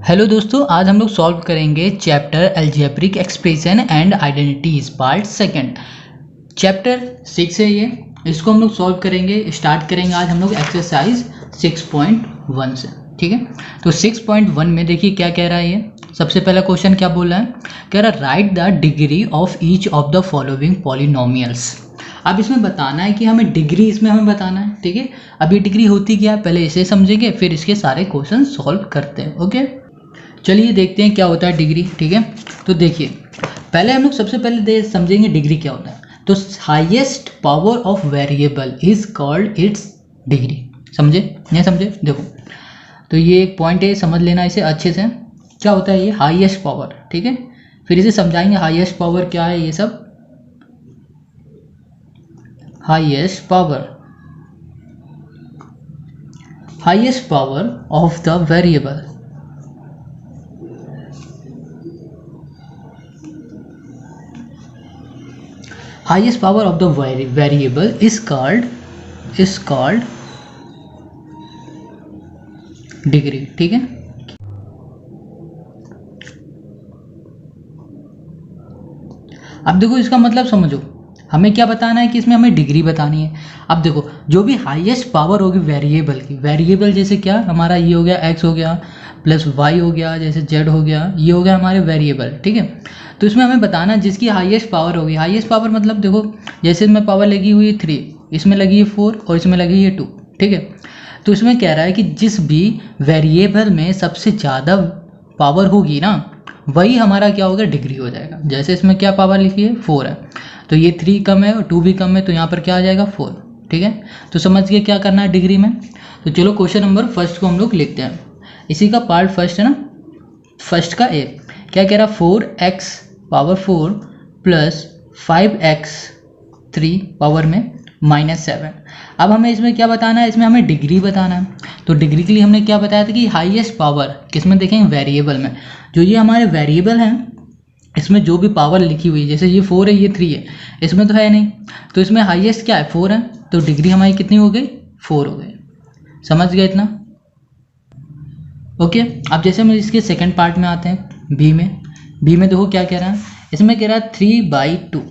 Hello दोस्तों, आज हम लोग सॉल्व करेंगे chapter algebraic expression and identities part second. Chapter 6 है ये, इसको हम लोग सॉल्व करेंगे। स्टार्ट करेंगे आज हम लोग एक्सरसाइज 6.1 से। ठीक है, तो 6.1 में देखिए क्या कह रहा है ये। सबसे पहला क्वेश्चन क्या बोल रहा है, कह रहा है right the degree of each of the following polynomials. अब इसमें बताना है कि हमें डिग्री इसमें हमें बताना है। ठीक है, अब ये डिग्री होती क्या है पहले इसे समझेंगे, फिर इसके सारे क्वेश्चन सॉल्व करते हैं। ओके, चलिए देखते हैं क्या होता है डिग्री। ठीक है, तो देखिए पहले हम लोग सबसे पहले समझेंगे डिग्री क्या होता है। तो highest power of variable is called its degree. समझे नहीं समझे? देखो, तो ये एक पॉइंट है, समझ लेना इसे अच्छे से। क्या होता है ये हाईएस्ट पावर। ठीक है, फिर इसे समझाएंगे हाईएस्ट पावर क्या है ये सब। Highest power of the variable highest power of the variable is called degree। ठीक है, अब देखो इसका मतलब समझो, हमें क्या बताना है कि इसमें हमें डिग्री बतानी है। अब देखो जो भी हाईएस्ट पावर होगी वेरिएबल की, वेरिएबल जैसे क्या हमारा ये हो गया x हो गया प्लस y हो गया, जैसे z हो गया, ये हो गया हमारे वेरिएबल। ठीक है, तो इसमें हमें बताना जिसकी हाईएस्ट पावर होगी। हाईएस्ट पावर मतलब देखो जैसे इसमें पावर लगी हुई है 3, इसमें लगी है 4 और इसमें लगी है 2। ठीक है, तो इसमें कह रहा है कि जिस भी वेरिएबल में सबसे ज़्यादा पावर होगी ना, वही हमारा क्या होगा डिग्री हो जाएगा। जैसे इसमें क्या पावर लिखी है 4 है, तो ये 3 कम है और 2 भी कम है, तो यहाँ पर क्या आ जाएगा 4। ठीक है, तो समझ गए क्या करना है डिग्री में। तो चलो क्वेश्चन नंबर फर्स्ट को हम लोग लिखते हैं। इसी का पार्ट फर्स्ट है ना, फर्स्ट का ए क्या कह रहा है 4x power 4 plus 5x 3 power में -7। अब हमें इसमें क्या बताना है, इसमें हमें डिग्री बताना है। तो डिग्री के लिए हमने क्या बताया था कि हाईएस्ट पावर किसमें देखेंगे, वेरिएबल में। जो ये हमारे वेरिएबल हैं इसमें जो भी पावर लिखी हुई है, जैसे ये 4 है ये 3 है, इसमें तो है नहीं, तो इसमें हाईएस्ट क्या है 4 है, तो डिग्री हमारी कितनी हो गई 4 हो गई। समझ गए इतना? ओके, अब जैसे हम इसके सेकंड पार्ट में आते हैं, बी में देखो क्या कह रहा है। इसमें कह रहा है 3/2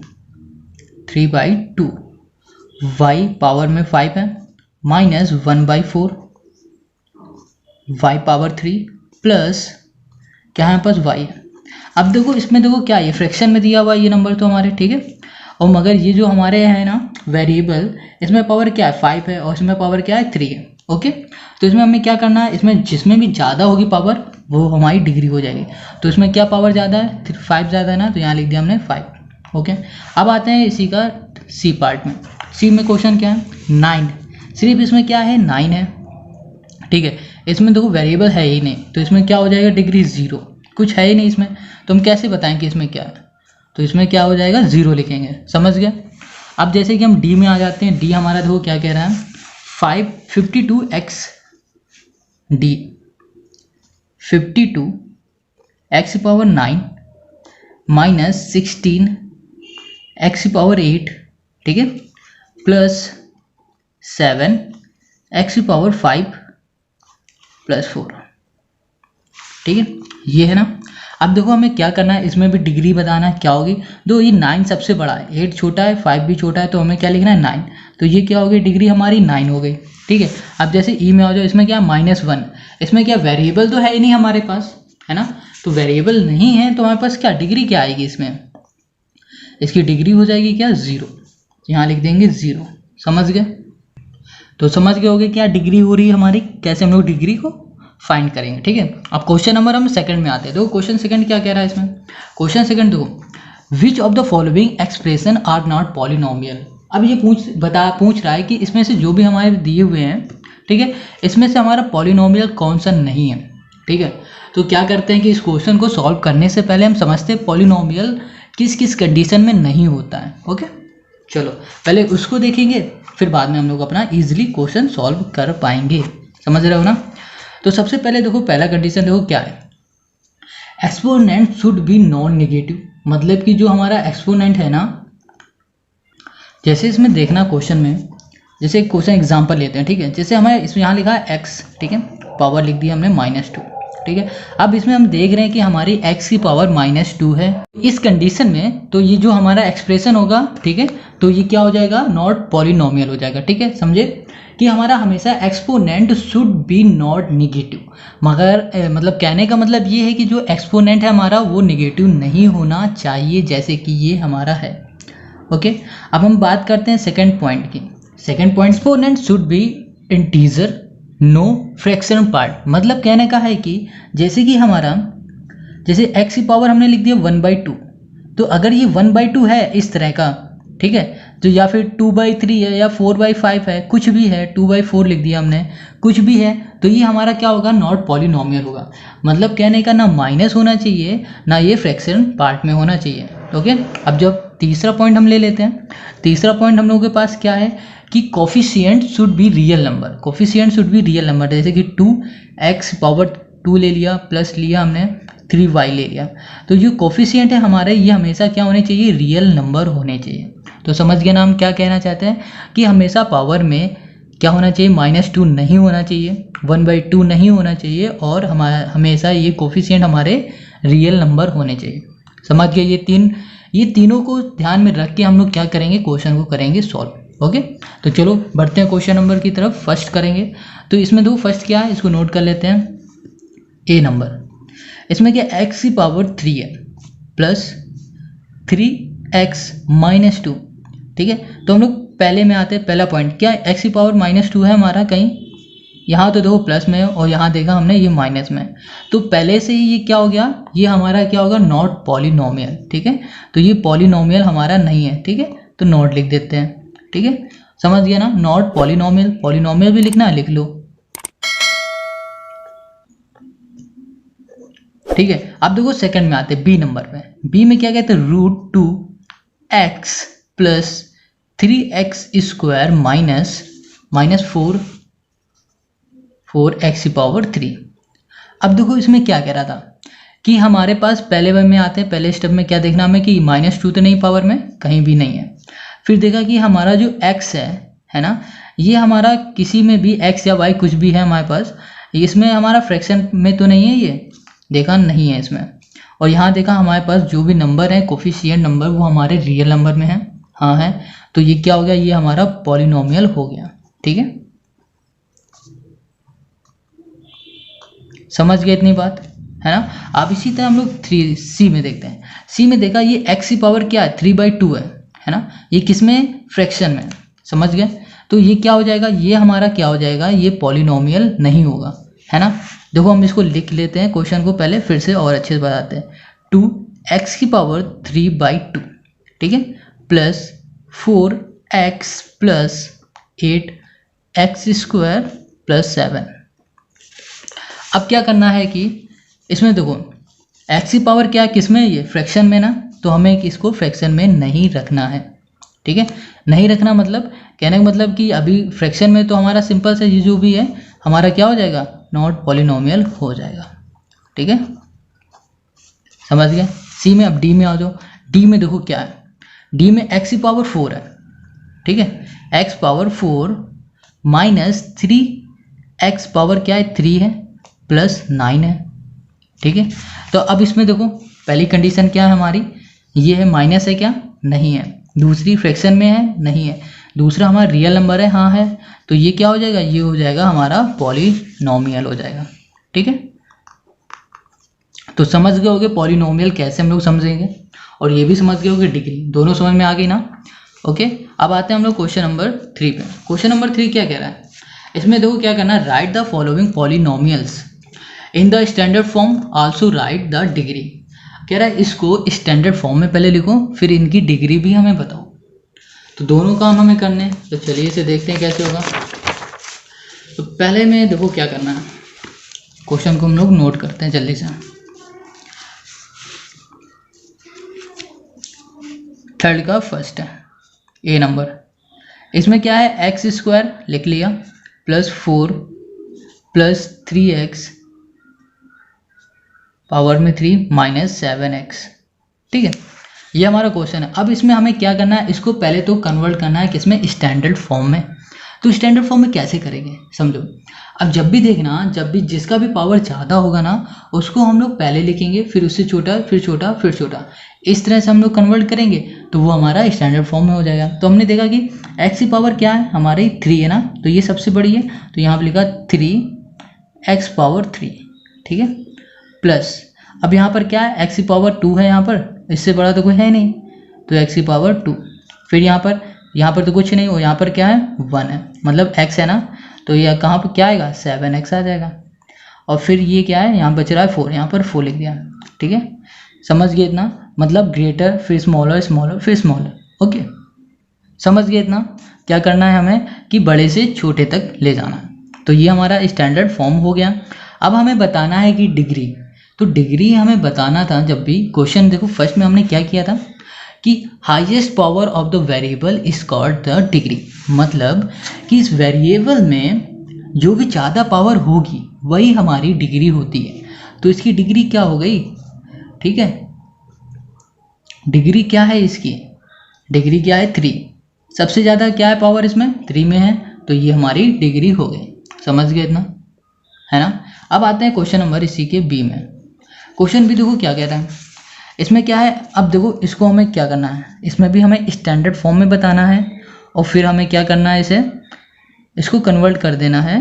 y पावर में 5 है माइनस 1/4 y पावर 3 प्लस क्या है पास y है। अब देखो इसमें देखो क्या है, फ्रैक्शन में दिया हुआ ये नंबर तो हमारे। ठीक है, और मगर ये जो हमारे है ना वेरिएबल, इसमें पावर क्या है 5 है और इसमें पावर क्या है 3 है। ओके, तो इसमें हमें क्या करना है, इसमें जिसमें भी ज़्यादा होगी पावर वो हमारी डिग्री हो जाएगी। तो इसमें क्या पावर ज़्यादा है 5 ज़्यादा है ना, तो यहाँ लिख दिया हमने 5। ओके, अब आते हैं इसी का सी पार्ट में। सी में क्वेश्चन क्या है 9, सिर्फ इसमें क्या है 9 है। ठीक है, इसमें देखो वेरिएबल है ही नहीं, तो इसमें क्या हो जाएगा डिग्री 0, कुछ है ही नहीं इसमें, तो हम कैसे बताएं कि इसमें क्या है। तो इसमें क्या हो जाएगा 0 लिखेंगे। समझ गए? अब जैसे कि हम डी में आ जाते हैं। डी हमारा देखो क्या कह रहा है 52x D 52 x power 9 minus 16 x power 8। ठीक है, प्लस 7 x पावर 5 प्लस 4। ठीक है, ये है ना। अब देखो हमें क्या करना है, इसमें भी डिग्री बताना है क्या होगी। दो ये 9 सबसे बड़ा है, 8 छोटा है, 5 भी छोटा है, तो हमें क्या लिखना है 9, तो ये क्या हो गई डिग्री हमारी 9 हो गई। ठीक है, अब जैसे ई में आ जाओ, इसमें क्या -1, इसमें क्या वेरिएबल तो है ही नहीं हमारे पास, है ना, तो वेरिएबल नहीं है तो हमारे पास क्या डिग्री क्या आएगी, इसमें इसकी डिग्री हो जाएगी क्या 0, यहाँ लिख देंगे 0। समझ गए? तो समझ गए होगे क्या डिग्री हो रही है हमारी, कैसे हम लोग डिग्री को फाइंड करेंगे। ठीक है, अब क्वेश्चन नंबर हम सेकंड में आते हैं। देखो क्वेश्चन सेकंड क्या कह रहा है इसमें। क्वेश्चन सेकंड देखो which of the following expression are not polynomial. अब ये पूछ रहा है कि इसमें से जो भी हमारे दिए हुए हैं, ठीक है, इसमें से हमारा पॉलिनोमियल कौन सा नहीं है। ठीक है, तो क्या करते हैं कि इस क्वेश्चन को सॉल्व करने से पहले हम समझते हैं पॉलिनोमियल किस किस कंडीशन में नहीं होता है। ओके, चलो पहले उसको देखेंगे, फिर बाद में हम लोग अपना ईजिली क्वेश्चन सॉल्व कर पाएंगे। समझ रहे हो ना। तो सबसे पहले देखो पहला कंडीशन देखो क्या है, exponent should B non negative. मतलब कि जो हमारा एक्सपोनेंट है ना, जैसे इसमें देखना क्वेश्चन में, जैसे एक क्वेश्चन एग्जांपल लेते हैं। ठीक है, जैसे हमें इसमें यहाँ लिखा है x, ठीक है, पावर लिख दी हमने -2। ठीक है। अब इसमें हम देख रहे हैं कि हमारी x की पावर -2 है। इस कंडीशन में तो ये जो हमारा एक्सप्रेशन होगा, ठीक है, तो ये क्या हो जाएगा, नॉट पॉलिनोमियल हो जाएगा। ठीक है, समझे कि हमारा हमेशा exponent should B not negative, मगर मतलब कहने का मतलब ये है कि जो एक्सपोनेंट है हमारा वो निगेटिव नहीं होना चाहिए, जैसे कि ये हमारा है। ओके, अब हम बात करते हैं सेकंड पॉइंट की। Second point, exponent should be integer no fraction part. मतलब कहने का है कि जैसे कि हमारा जैसे x की पावर हमने लिख दिया 1/2, तो अगर ये 1/2 है इस तरह का, ठीक है, तो या फिर 2/3 है या 4/5 है, कुछ भी है, 2/4 लिख दिया हमने, कुछ भी है, तो ये हमारा क्या होगा, नॉट पॉलिनोमियल होगा। मतलब कहने का ना माइनस होना चाहिए ना ये फ्रैक्शन पार्ट में होना चाहिए। ओके, अब जब तीसरा पॉइंट हम ले लेते हैं, तीसरा पॉइंट हम लोगों के पास क्या है कि coefficient should be real number. Coefficient should be real number, जैसे कि 2x पावर 2 ले लिया, प्लस लिया हमने 3y ले लिया, तो जो कोफिशिएंट है हमारे ये हमेशा क्या होने चाहिए, रियल नंबर होने चाहिए। तो समझ गए ना हम क्या कहना चाहते हैं कि हमेशा पावर में क्या होना चाहिए, -2 नहीं होना चाहिए, 1/2 नहीं होना चाहिए, और हमारा हमेशा ये कोफिशिएंट हमारे रियल नंबर होने चाहिए। समझ गए, ये तीनों को ध्यान में रख के हम लोग क्या करेंगे, क्वेश्चन को करेंगे सॉल्व। ओके, तो चलो बढ़ते हैं क्वेश्चन नंबर की तरफ। फर्स्ट करेंगे, तो इसमें दो फर्स्ट क्या है, इसको नोट कर लेते हैं। ए नंबर, इसमें क्या x की पावर 3 है प्लस 3x -2, ठीक है। तो हम लोग पहले में आते हैं, पहला पॉइंट क्या है, x की पावर -2 है हमारा, कहीं यहाँ तो देखो प्लस में और यहाँ देखा हमने ये माइनस में, तो पहले से ही ये क्या हो गया, ये हमारा क्या होगा, नॉट पॉलिनोमियल। ठीक है, तो ये पॉलिनोमियल हमारा नहीं है, ठीक है, तो नॉट लिख देते हैं। ठीक है, समझ गया ना, नॉट पॉलिनोमियल। पॉलिनोमियल भी लिखना है, लिख लो। ठीक है, अब देखो सेकंड में आते हैं, बी नंबर पे। बी में क्या कहते हैं, √2x plus 3x square minus 4x की पावर 3। अब देखो इसमें क्या कह रहा था कि हमारे पास पहले वन में आते हैं, पहले स्टेप में क्या देखना हमें कि -2 तो नहीं पावर में, कहीं भी नहीं है। फिर देखा कि हमारा जो x है ना, ये हमारा किसी में भी x या y कुछ भी है हमारे पास, इसमें हमारा फ्रैक्शन में तो नहीं है, ये देखा नहीं है इसमें। और यहाँ देखा हमारे पास जो भी नंबर है कोफिशिएंट नंबर, वो हमारे रियल नंबर में है, हाँ है, तो ये क्या हो गया, ये हमारा पॉलिनोमियल हो गया। ठीक है, समझ गए इतनी बात, है ना। अब इसी तरह हम लोग 3C में देखते हैं। सी में देखा ये x की पावर क्या है, 3/2 है ना, ये किसमें, फ्रैक्शन में, समझ गए। तो ये क्या हो जाएगा, ये हमारा क्या हो जाएगा, ये पॉलिनोमियल नहीं होगा, है ना। देखो हम इसको लिख लेते हैं क्वेश्चन को, पहले फिर से और अच्छे से बताते हैं। 2x की पावर 3/2, ठीक है, plus 4x plus 8x square plus 7। अब क्या करना है कि इसमें देखो x की पावर क्या है, किसमें, ये फ्रैक्शन में ना, तो हमें इसको फ्रैक्शन में नहीं रखना है। ठीक है, नहीं रखना मतलब कहने का मतलब कि अभी फ्रैक्शन में तो हमारा सिंपल से ये जो भी है हमारा क्या हो जाएगा, नॉट पॉलिनोमियल हो जाएगा। ठीक है, समझ गए। सी में, अब डी में आ जाओ। डी में देखो क्या है, डी में x की पावर 4 है, ठीक है, x power 4 minus 3x power क्या है, 3 है, प्लस 9 है। ठीक है, तो अब इसमें देखो पहली कंडीशन क्या है हमारी, ये है माइनस है क्या, नहीं है, दूसरी फ्रैक्शन में है, नहीं है, दूसरा हमारा रियल नंबर है, हाँ है, तो ये क्या हो जाएगा, ये हो जाएगा हमारा पॉलिनोमियल हो जाएगा। ठीक है, तो समझ गए होगे पॉलिनोमियल कैसे हम लोग समझेंगे, और ये भी समझ गए होगे डिग्री, दोनों समझ में आ गई ना। ओके, अब आते हैं हम लोग क्वेश्चन नंबर 3 पे। क्वेश्चन नंबर 3 क्या कह रहा है, इसमें देखो क्या करना है, right the following polynomials in the standard form, also right the degree. कह रहा है इसको स्टैंडर्ड फॉर्म में पहले लिखो, फिर इनकी डिग्री भी हमें बताओ। तो दोनों काम हमें करने हैं, तो चलिए इसे देखते हैं कैसे होगा। तो पहले में देखो क्या करना है, क्वेश्चन को हम लोग नोट करते हैं जल्दी से। थर्ड का फर्स्ट है, ए नंबर, इसमें क्या है, x स्क्वायर लिख लिया प्लस 4 प्लस 3x पावर में 3 माइनस 7x। ठीक है, ये हमारा क्वेश्चन है। अब इसमें हमें क्या करना है, इसको पहले तो कन्वर्ट करना है किसमें, स्टैंडर्ड फॉर्म में। तो स्टैंडर्ड फॉर्म में कैसे करेंगे समझो। अब जब भी देखना, जब भी जिसका भी पावर ज़्यादा होगा ना उसको हम लोग पहले लिखेंगे, फिर उससे छोटा, फिर छोटा, फिर छोटा, इस तरह से हम लोग कन्वर्ट करेंगे तो वो हमारा स्टैंडर्ड फॉर्म में हो जाएगा। तो हमने देखा कि एक्स की पावर क्या है हमारी 3 है ना, तो ये सबसे बड़ी है, तो यहाँ पर लिखा 3x⁻3, ठीक है, प्लस अब यहाँ पर क्या है x की पावर 2 है, यहाँ पर इससे बड़ा तो कोई है नहीं, तो x की पावर 2, फिर यहाँ पर तो कुछ नहीं हो, यहाँ पर क्या है 1 है, मतलब x है ना, तो ये कहाँ पर क्या आएगा 7x आ जाएगा। और फिर ये क्या है यहाँ बच रहा है 4, यहाँ पर 4 लिख दिया, ठीक है, समझ गए इतना, मतलब ग्रेटर फिर स्मॉलर, स्मॉलर फिर स्मॉलर, ओके, समझ गए इतना। क्या करना है हमें कि बड़े से छोटे तक ले जाना है। तो ये हमारा स्टैंडर्ड फॉर्म हो गया। अब हमें बताना है कि डिग्री, तो डिग्री हमें बताना था जब भी क्वेश्चन, देखो फर्स्ट में हमने क्या किया था कि highest power of the variable is called the degree, मतलब कि इस वेरिएबल में जो भी ज़्यादा पावर होगी वही हमारी डिग्री होती है। तो इसकी डिग्री क्या हो गई, ठीक है, डिग्री क्या है इसकी, डिग्री क्या है 3, सबसे ज़्यादा क्या है पावर इसमें 3 में है, तो ये हमारी डिग्री हो गई, समझ गए इतना, है ना। अब आते हैं क्वेश्चन नंबर इसी के बी में। क्वेश्चन भी देखो क्या कहता है, इसमें क्या है, अब देखो इसको हमें क्या करना है, इसमें भी हमें स्टैंडर्ड फॉर्म में बताना है और फिर हमें क्या करना है, इसको कन्वर्ट कर देना है,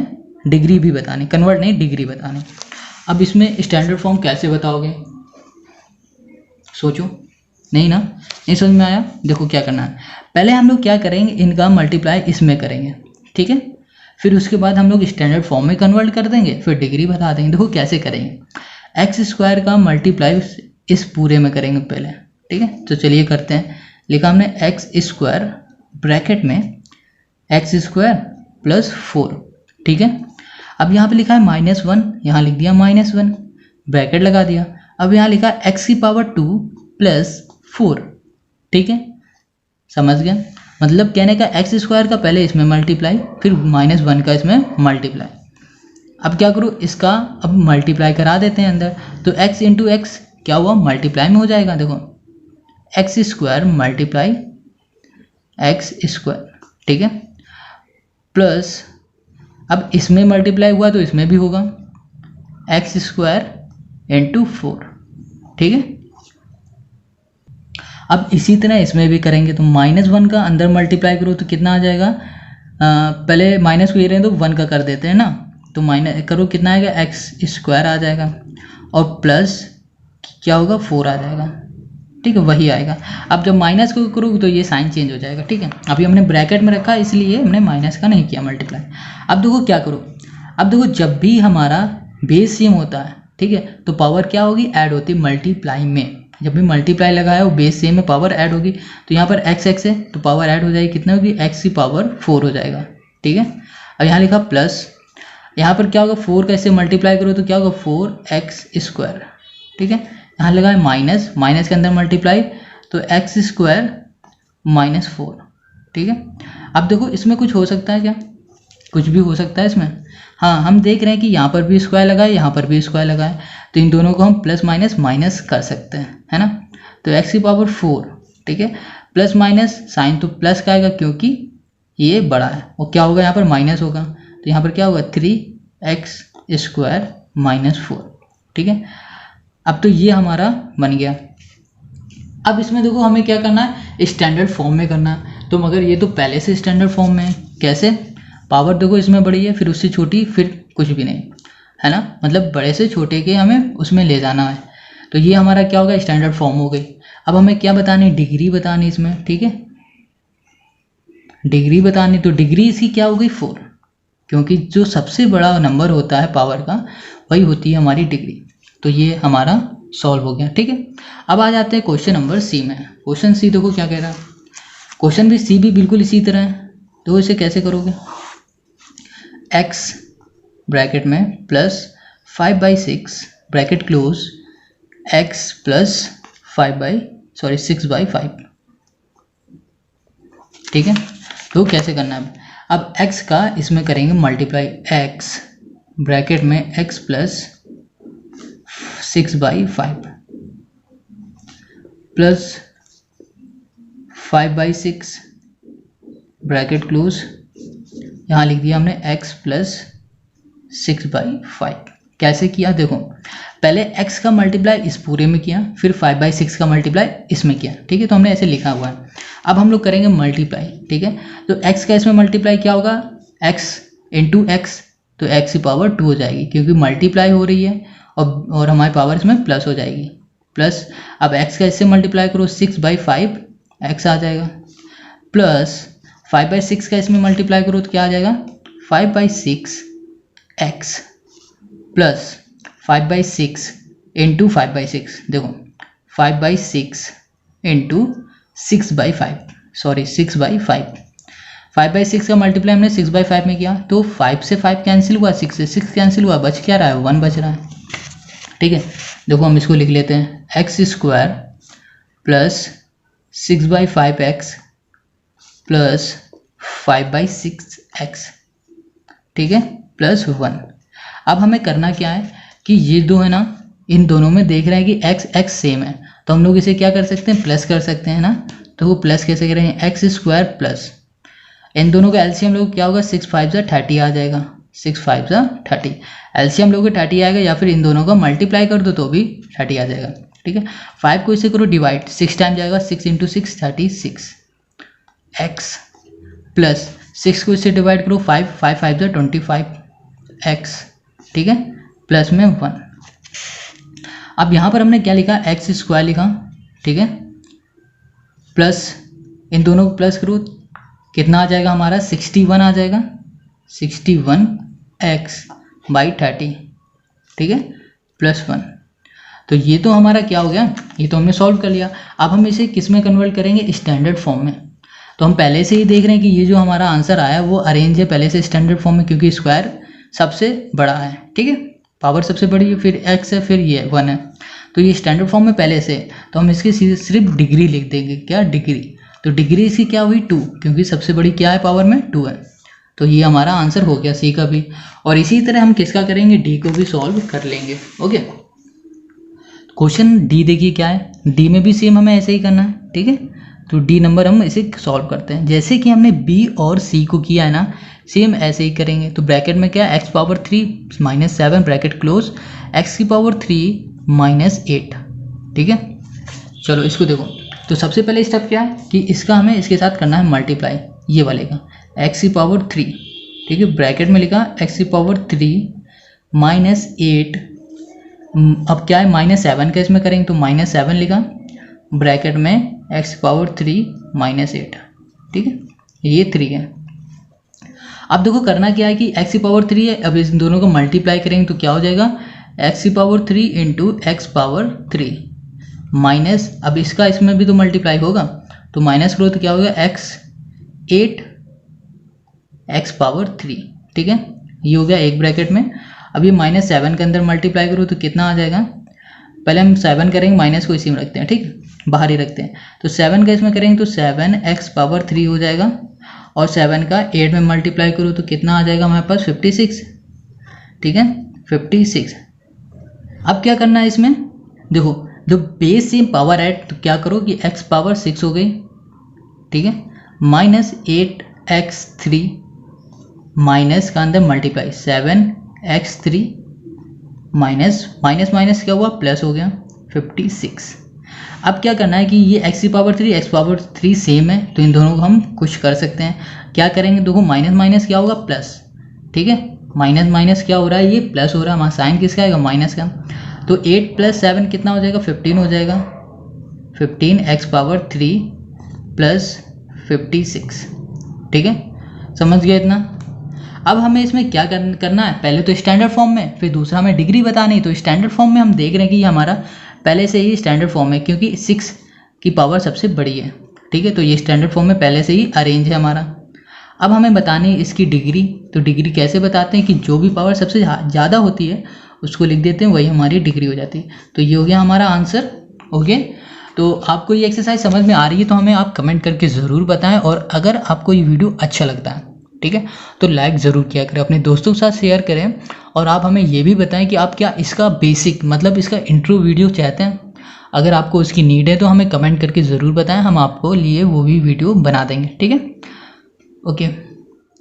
डिग्री भी बतानी, कन्वर्ट नहीं डिग्री बतानी। अब इसमें स्टैंडर्ड फॉर्म कैसे बताओगे, सोचो, नहीं ना, नहीं समझ में आया। देखो क्या करना है, पहले हम लोग क्या करेंगे, इनका मल्टीप्लाई इसमें करेंगे, ठीक है, फिर उसके बाद हम लोग स्टैंडर्ड फॉर्म में कन्वर्ट कर देंगे, फिर डिग्री बता देंगे। देखो कैसे करेंगे, x² का मल्टीप्लाई इस पूरे में करेंगे पहले, ठीक है, तो चलिए करते हैं। लिखा हमने x² ब्रैकेट में x² + 4, ठीक है। अब यहाँ पे लिखा है -1, यहाँ लिख दिया -1, ब्रैकेट लगा दिया। अब यहाँ लिखा है x की पावर 2 + 4, ठीक है, समझ गया, मतलब कहने का x² का पहले इसमें मल्टीप्लाई, फिर -1 का इसमें मल्टीप्लाई। अब क्या करूँ, इसका अब मल्टीप्लाई करा देते हैं अंदर, तो x × x क्या हुआ, मल्टीप्लाई में हो जाएगा। देखो x² × x², ठीक है, प्लस अब इसमें मल्टीप्लाई हुआ तो इसमें भी होगा x² × 4, ठीक है। अब इसी तरह इसमें भी करेंगे, तो -1 का अंदर मल्टीप्लाई करो तो कितना आ जाएगा, पहले माइनस को ये रहे तो 1 का कर देते हैं ना, तो माइनस करो कितना आएगा, x² आ जाएगा, और प्लस क्या होगा 4 आ जाएगा, ठीक है, वही आएगा। अब जब माइनस को करो तो ये साइन चेंज हो जाएगा, ठीक है, अभी हमने ब्रैकेट में रखा इसलिए हमने माइनस का नहीं किया मल्टीप्लाई। अब देखो क्या करो, अब देखो जब भी हमारा बेस सेम होता है, ठीक है, तो पावर क्या होगी, ऐड होती है मल्टीप्लाई में, जब भी मल्टीप्लाई लगाया वो बेस सेम में पावर ऐड होगी, तो यहाँ पर x है तो पावर ऐड हो जाएगी, कितना होगी, x की पावर 4 हो जाएगा, ठीक है। अब यहाँ लिखा प्लस, यहाँ पर क्या होगा 4 का इससे मल्टीप्लाई करो तो क्या होगा 4x², ठीक है, यहाँ लगा है माइनस के अंदर मल्टीप्लाई, तो x² - 4, ठीक है। अब देखो इसमें कुछ हो सकता है क्या, कुछ भी हो सकता है इसमें, हाँ हम देख रहे हैं कि यहाँ पर भी स्क्वायर लगा है, यहाँ पर भी स्क्वायर लगा है, तो इन दोनों को हम प्लस माइनस कर सकते हैं, है ना। तो x की पावर 4, ठीक है, प्लस माइनस साइन तो प्लस का आएगा क्योंकि ये बड़ा है, और क्या होगा यहाँ पर माइनस होगा, तो यहाँ पर क्या होगा 3x² - 4, ठीक है। अब तो ये हमारा बन गया। अब इसमें देखो हमें क्या करना है, स्टैंडर्ड फॉर्म में करना है, तो मगर ये तो पहले से स्टैंडर्ड फॉर्म में है, कैसे, पावर देखो इसमें बड़ी है, फिर उससे छोटी, फिर कुछ भी नहीं, है ना, मतलब बड़े से छोटे के हमें उसमें ले जाना है, तो ये हमारा क्या होगा, स्टैंडर्ड फॉर्म हो गई। अब हमें क्या बतानी, डिग्री बतानी इसमें, ठीक है, डिग्री बतानी, तो डिग्री इसकी क्या हो गई 4, क्योंकि जो सबसे बड़ा नंबर होता है पावर का वही होती है हमारी डिग्री। तो ये हमारा सॉल्व हो गया, ठीक है। अब आ जाते हैं क्वेश्चन नंबर सी में। क्वेश्चन सी देखो क्या कह रहा है, क्वेश्चन भी सी भी बिल्कुल इसी तरह है, तो इसे कैसे करोगे, x ब्रैकेट में plus 5/6 bracket close x plus 6/5, ठीक है। तो कैसे करना है, अब x का इसमें करेंगे मल्टीप्लाई, x ब्रैकेट में x plus 6/5 plus 5/6 bracket close, यहाँ लिख दिया हमने x प्लस 6/5। कैसे किया देखो, पहले x का मल्टीप्लाई इस पूरे में किया, फिर 5/6 का मल्टीप्लाई इसमें किया, ठीक है। तो हमने ऐसे लिखा हुआ है। अब हम लोग करेंगे मल्टीप्लाई, ठीक है। तो x का इसमें मल्टीप्लाई क्या होगा, x इंटू एक्स, तो x की पावर 2 हो जाएगी क्योंकि मल्टीप्लाई हो रही है, और हमारी पावर इसमें प्लस हो जाएगी, प्लस। अब x का इससे मल्टीप्लाई करो 6/5 x आ जाएगा, प्लस 5/6 का इसमें मल्टीप्लाई करो तो क्या आ जाएगा 5/6 x, प्लस 5/6 इंटू 5/6, देखो 5/6 इंटू 6/5, सॉरी 6/5। 5/6 का मल्टीप्लाई हमने 6/5 में किया, तो 5 से 5 कैंसिल हुआ, 6 से 6 कैंसिल हुआ, बच क्या रहा है 1 बच रहा है, ठीक है। देखो हम इसको लिख लेते हैं, x² plus 6/5x plus 5/6x, ठीक है, प्लस 1। अब हमें करना क्या है कि ये दो है ना, इन दोनों में देख रहे हैं कि x x सेम है, तो हम लोग इसे क्या कर सकते हैं, प्लस कर सकते हैं ना। तो वो प्लस कैसे करेंगे, x² प्लस इन दोनों का एलसीएम लोग क्या होगा, 6 5 30 आ जाएगा, 6 5 30 एलसीएम लोग 30 आएगा, या फिर इन दोनों का मल्टीप्लाई कर दो तो भी 30 आ जाएगा, ठीक है। 5 को इसे करो डिवाइड, 6 टाइम जाएगा, 6 इंटू 6 36 x, प्लस 6 को इससे डिवाइड करो 5 5 5 25 x, ठीक है, प्लस में 1। अब यहाँ पर हमने क्या लिखा, x² लिखा, ठीक है, प्लस इन दोनों को प्लस करो, कितना आ जाएगा हमारा 61 आ जाएगा, 61x/30, ठीक है, प्लस 1। तो ये तो हमारा क्या हो गया, ये तो हमने सॉल्व कर लिया। अब हम इसे किस में कन्वर्ट करेंगे, स्टैंडर्ड फॉर्म में। तो हम पहले से ही देख रहे हैं कि ये जो हमारा आंसर आया वो अरेंज है पहले से स्टैंडर्ड फॉर्म में, क्योंकि स्क्वायर सबसे बड़ा है, ठीक है, पावर सबसे बड़ी है, फिर x है, फिर ये 1 है, तो ये स्टैंडर्ड फॉर्म में पहले से। तो हम इसकी सिर्फ डिग्री लिख देंगे, क्या डिग्री, तो डिग्री इसकी क्या हुई 2, क्योंकि सबसे बड़ी क्या है पावर में 2 है। तो ये हमारा आंसर हो गया सी का भी। और इसी तरह हम किसका करेंगे, डी को भी सॉल्व कर लेंगे। ओके, क्वेश्चन डी देखिए क्या है, डी में भी सेम हमें ऐसे ही करना है, ठीक है। तो डी नंबर हम इसे सॉल्व करते हैं, जैसे कि हमने बी और सी को किया है ना, सेम ऐसे ही करेंगे। तो ब्रैकेट में क्या है, x³ - 7 ब्रैकेट क्लोज, x³ - 8, ठीक है। चलो इसको देखो, तो सबसे पहले स्टेप क्या है कि इसका हमें इसके साथ करना है मल्टीप्लाई, ये वाले का x³, ठीक है, ब्रैकेट में लिखा x³ - 8। अब क्या है -7 का इसमें करेंगे, तो -7 लिखा ब्रैकेट में x³ - 8, ठीक है, ये 3 है। अब देखो करना क्या है कि x³ है, अब इस दोनों को मल्टीप्लाई करेंगे तो क्या हो जाएगा, x³ इंटू x³ माइनस, अब इसका इसमें भी तो मल्टीप्लाई होगा, तो माइनस करो तो क्या होगा x8 x³, ठीक है, ये हो गया एक ब्रैकेट में। अब ये -7 के अंदर मल्टीप्लाई करो तो कितना आ जाएगा, पहले हम 7 करेंगे, माइनस को इसी में रखते हैं, ठीक, बाहर ही रखते हैं। तो 7 का इसमें करेंगे तो 7x³ हो जाएगा, और 7 का 8 में मल्टीप्लाई करो तो कितना आ जाएगा हमारे पास 56, ठीक है, 56। अब क्या करना है इसमें, देखो जो बेस सेम पावर ऐड, तो क्या करो कि x6 हो गई, ठीक है, -8x3 माइनस का अंदर मल्टीप्लाई 7x3 माइनस माइनस क्या हुआ, प्लस हो गया 56। अब क्या करना है कि ये x³ x³ सेम है, तो इन दोनों को हम कुछ कर सकते हैं। क्या करेंगे, देखो माइनस माइनस क्या होगा प्लस, ठीक है, माइनस माइनस क्या हो रहा है, ये प्लस हो रहा है, हमारा साइन किसका आएगा, माइनस का। तो 8 + 7 कितना हो जाएगा, 15 हो जाएगा, 15x³ प्लस 56, ठीक है, समझ गया इतना। अब हमें इसमें क्या करना है, पहले तो स्टैंडर्ड फॉर्म में, फिर दूसरा हमें डिग्री बतानी। तो स्टैंडर्ड फॉर्म में हम देख रहे हैं कि ये हमारा पहले से ही स्टैंडर्ड फॉर्म है, क्योंकि 6 की पावर सबसे बड़ी है, ठीक है, तो ये स्टैंडर्ड फॉर्म में पहले से ही अरेंज है हमारा। अब हमें बतानी है इसकी डिग्री। तो डिग्री कैसे बताते हैं कि जो भी पावर सबसे ज़्यादा होती है उसको लिख देते हैं, वही हमारी डिग्री हो जाती है। तो ये हो गया हमारा आंसर। ओके, तो आपको ये एक्सरसाइज समझ में आ रही है तो हमें आप कमेंट करके ज़रूर बताएं, और अगर आपको ये वीडियो अच्छा लगता है, ठीक है, तो लाइक ज़रूर किया करें, अपने दोस्तों के साथ शेयर करें, और आप हमें ये भी बताएं कि आप क्या इसका बेसिक मतलब इसका इंट्रो वीडियो चाहते हैं। अगर आपको उसकी नीड है तो हमें कमेंट करके ज़रूर बताएं, हम आपको लिए वो भी वीडियो बना देंगे, ठीक है। ओके।